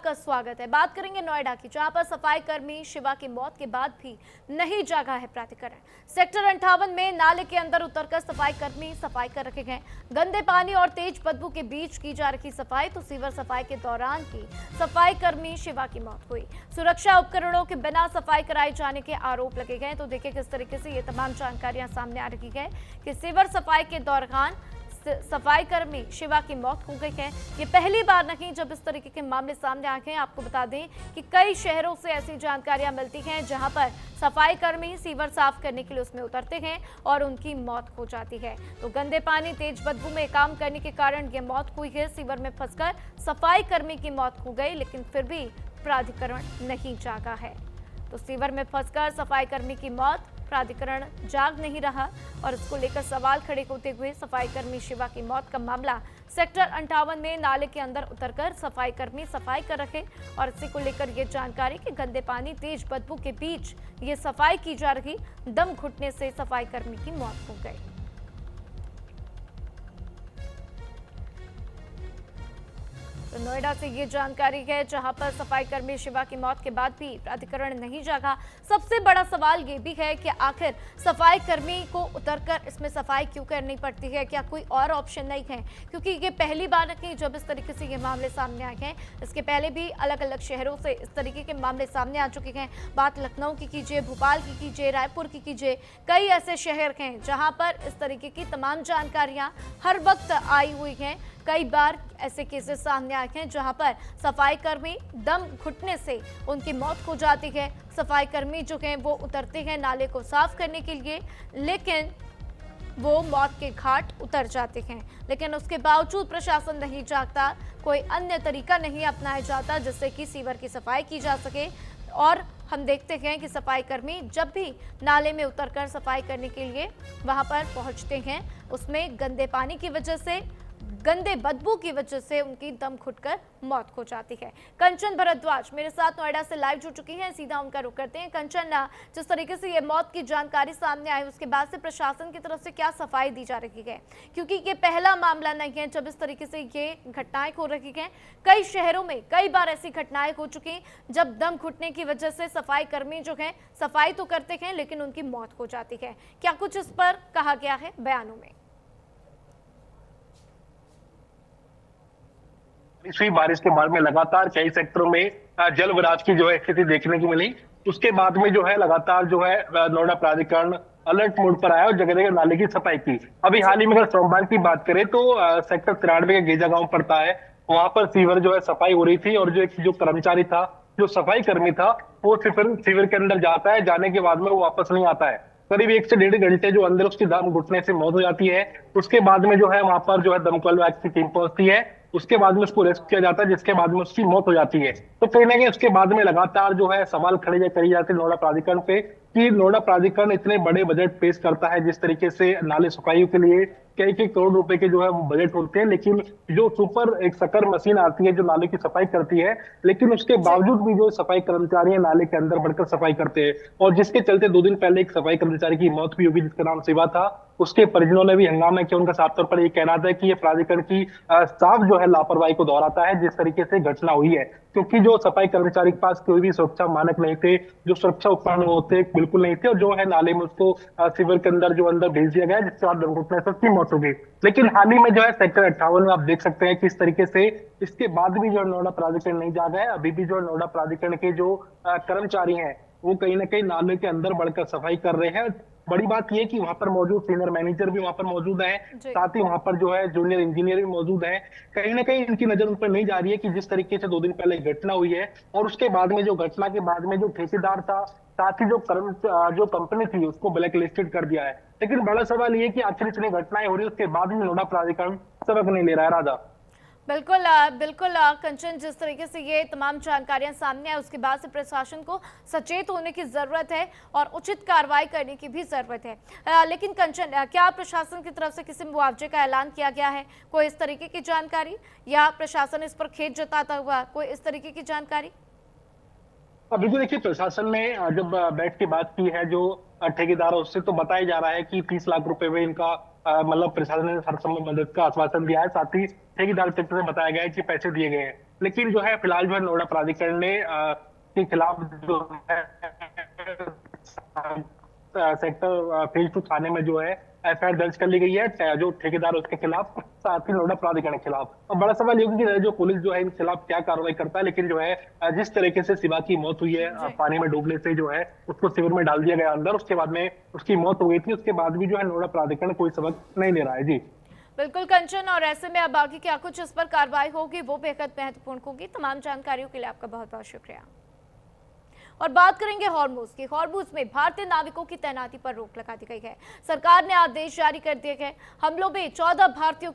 आपका स्वागत है। बात करेंगे नोएडा की, जहां पर सफाई कर्मी शिवा की मौत के बाद भी नहीं जागा है प्राधिकरण। सेक्टर 58 में नाले के अंदर उतरकर सफाई कर्मी सफाई कर रखे गए। गंदे पानी और तेज बदबू के बीच की जा रही सफाई, तो सीवर सफाई के दौरान ही सफाई कर्मी शिवा की मौत हुई। सुरक्षा उपकरणों के बिना सफाई कराए जाने के आरोप लगे गए। तो देखिए किस तरीके से ये तमाम जानकारियां सामने आ रही है कि सीवर सफाई के दौरान सफाई कर्मी शिवा की मौत हो गई है। ये पहली बार नहीं जब इस तरीके के मामले सामने आ गए हैं। आपको बता दें कि कई शहरों से ऐसी जानकारियां मिलती हैं जहां पर सफाई कर्मी सीवर साफ करने के लिए उसमें उतरते हैं और उनकी मौत हो जाती है। तो गंदे पानी तेज बदबू में काम करने के कारण ये मौत हुई है। सीवर में फंसकर सफाई कर्मी की मौत हो गई, लेकिन फिर भी प्राधिकरण नहीं जागा है। तो सीवर में फंसकर सफाई कर्मी की मौत, प्राधिकरण जाग नहीं रहा और इसको लेकर सवाल खड़े होते हुए सफाई कर्मी शिवा की मौत का मामला सेक्टर 58 में नाले के अंदर उतरकर सफाई कर्मी सफाई कर रहे और इसी को लेकर ये जानकारी कि गंदे पानी तेज बदबू के बीच ये सफाई की जा रही, दम घुटने से सफाई कर्मी की मौत हो गई। तो नोएडा से ये जानकारी है जहां पर सफाई कर्मी शिवा की मौत के बाद भी प्राधिकरण नहीं जागा। सबसे बड़ा सवाल ये भी है कि आखिर सफाई कर्मी को उतरकर इसमें सफाई क्यों करनी पड़ती है? क्या कोई और ऑप्शन नहीं है? क्योंकि ये पहली बार नहीं जब इस तरीके से ये मामले सामने आए हैं। इसके पहले भी अलग अलग शहरों से इस तरीके के मामले सामने आ चुके हैं। बात लखनऊ की कीजिए, भोपाल की कीजिए, रायपुर की कीजिए, कई ऐसे शहर हैं जहां पर इस तरीके की तमाम जानकारियां हर वक्त आई हुई हैं। कई बार ऐसे केसेस सामने आए हैं जहां पर सफाई कर्मी दम घुटने से उनकी मौत हो जाती है। सफाई कर्मी जो हैं वो उतरते हैं नाले को साफ करने के लिए, लेकिन वो मौत के घाट उतर जाते हैं। लेकिन उसके बावजूद प्रशासन नहीं जागता, कोई अन्य तरीका नहीं अपनाया जाता जिससे कि सीवर की सफाई की जा सके। और हम देखते हैं कि सफाई कर्मी जब भी नाले में उतरकर सफाई करने के लिए वहां पर पहुंचते हैं, उसमें गंदे पानी की वजह से, गंदे बदबू की वजह से उनकी दम घुटकर मौत हो जाती है। कंचन भरद्वाज मेरे साथ नोएडा से लाइव जुड़ चुकी हैं, सीधा उनका रुख करते हैं। कंचन, जिस तरीके से ये मौत की जानकारी सामने आई उसके बाद से प्रशासन की तरफ से क्या सफाई दी जा रही है? क्योंकि ये पहला मामला नहीं है जब इस तरीके से ये घटनाएं हो रही हैं। कई शहरों में कई बार ऐसी घटनाएं हो चुकी जब दम घुटने की वजह से सफाई कर्मी जो है सफाई तो करते हैं लेकिन उनकी मौत हो जाती है। क्या कुछ इस पर कहा गया है बयानों में? हुई बारिश के बाद में लगातार कई सेक्टरों में जल विराज की जो है स्थिति देखने को मिली। उसके बाद में जो है लगातार जो है नोएडा प्राधिकरण अलर्ट मोड पर आया और जगह जगह नाले की सफाई की। अभी हाल ही में अगर सोमवार की बात करें तो सेक्टर 93 का गेजा गांव पड़ता है, वहां पर सीवर जो है सफाई हो रही थी और जो कर्मचारी था, जो सफाई कर्मी था, वो सीवर के अंदर जाता है। जाने के बाद में वो वापस नहीं आता है। करीब 1 से 1.5 घंटे जो अंदर उसकी दम घुटने से मौत हो जाती है। उसके बाद में जो है वहां पर जो है दमकल विभाग की टीम पहुंचती है। उसके बाद में उसको रेस्क्यू किया जाता है, जिसके बाद में उसकी मौत हो जाती है। तो कहीं ना कहीं उसके बाद में लगातार जो है सवाल खड़े करी जाते हैं नोएडा प्राधिकरण पे कि नोएडा प्राधिकरण इतने बड़े बजट पेश करता है, जिस तरीके से नाले सफाई के लिए कई कई करोड़ रुपए के जो है बजट होते हैं, लेकिन जो सुपर एक सकर मशीन आती है जो नाले की सफाई करती है, लेकिन उसके बावजूद भी जो सफाई कर्मचारी है नाले के अंदर बढ़कर सफाई करते हैं। और जिसके चलते 2 दिन पहले एक सफाई कर्मचारी की मौत भी होगी जिसका नाम शिवा था। उसके परिजनों ने भी हंगामा किया। उनका साफ तौर पर यह कहना था कि यह प्राधिकरण की साफ जो है लापरवाही को दोहराता है जिस तरीके से घटना हुई है, क्योंकि जो सफाई कर्मचारी के पास कोई भी सुरक्षा मानक नहीं थे, जो सुरक्षा उपकरण होते बिल्कुल नहीं थे, और जो है नाले में उसको सीवर के अंदर जो अंदर भेज दिया गया, जिसके बाद दुर्घटना से उसकी मौत हो गई। लेकिन हाल ही में जो है सेक्टर 58 में आप देख सकते हैं किस तरीके से इसके बाद भी जो नोएडा प्राधिकरण नहीं जागा है। अभी भी जो नोएडा प्राधिकरण के जो कर्मचारी हैं वो कहीं ना कहीं नाले के अंदर बढ़कर सफाई कर रहे हैं। बड़ी बात यह कि वहां पर मौजूद सीनियर मैनेजर भी वहां पर मौजूद है, साथ ही वहां पर जो है जूनियर इंजीनियर भी मौजूद है। कहीं ना कहीं इनकी नजर उन पर नहीं जा रही है कि जिस तरीके से 2 दिन पहले घटना हुई है और उसके बाद में जो घटना के बाद में जो ठेकेदार था, साथ ही जो कंपनी थी, उसको ब्लैक लिस्टेड कर दिया है। लेकिन बड़ा सवाल ये कि आखिर इतनी घटनाएं हो रही है उसके बाद भी नोएडा प्राधिकरण सबक नहीं ले रहा है। राजा बिल्कुल बिल्कुल कंचन, जिस तरीके से ये तमाम जानकारियां सामने आई उसके बाद से प्रशासन को सचेत होने की जरूरत है और उचित कार्रवाई करने की भी जरूरत है। लेकिन कंचन, क्या प्रशासन की तरफ से किसी मुआवजे का ऐलान किया गया है? कोई इस तरीके की जानकारी या प्रशासन इस पर खेद जताता हुआ कोई इस तरीके की जानकारी? अभी तो देखिए प्रशासन ने जब बैठ के बात की है जो ठेकेदारों से, तो बताया जा रहा है कि 30 लाख रुपए में इनका मतलब प्रशासन ने हर संभव मदद का आश्वासन दिया है। साथ ही ठेकेदार की तरफ से बताया गया है कि पैसे दिए गए हैं। लेकिन जो है फिलहाल जो है नोएडा प्राधिकरण ने के खिलाफ जो है सेक्टर फेज 2 थाने में जो है एफआईआर दर्ज कर ली गई है, जो ठेकेदार है उसके खिलाफ, साथ ही नोएडा प्राधिकरण के खिलाफ। और बड़ा सवाल ये है कि जो पुलिस जो है इन खिलाफ क्या कार्रवाई करता है, लेकिन जो है जिस तरीके से शिवा की मौत हुई है जी। पानी में डूबने से, जो है उसको शिविर में डाल दिया गया अंदर, उसके बाद में उसकी मौत हो गई थी, उसके बाद भी जो है नोएडा प्राधिकरण कोई सबक नहीं ले रहा है। जी बिल्कुल कंचन, और ऐसे में अब आगे क्या कुछ इस पर कार्रवाई होगी वो बेहद महत्वपूर्ण होगी। तमाम जानकारियों के लिए आपका बहुत बहुत शुक्रिया। और बात करेंगे हॉर्मुज की। हॉर्मुज में भारतीय नाविकों की तैनाती पर रोक लगा दी गई है। सरकार ने आदेश जारी कर दिए गए। हमलों में 14 भारतीयों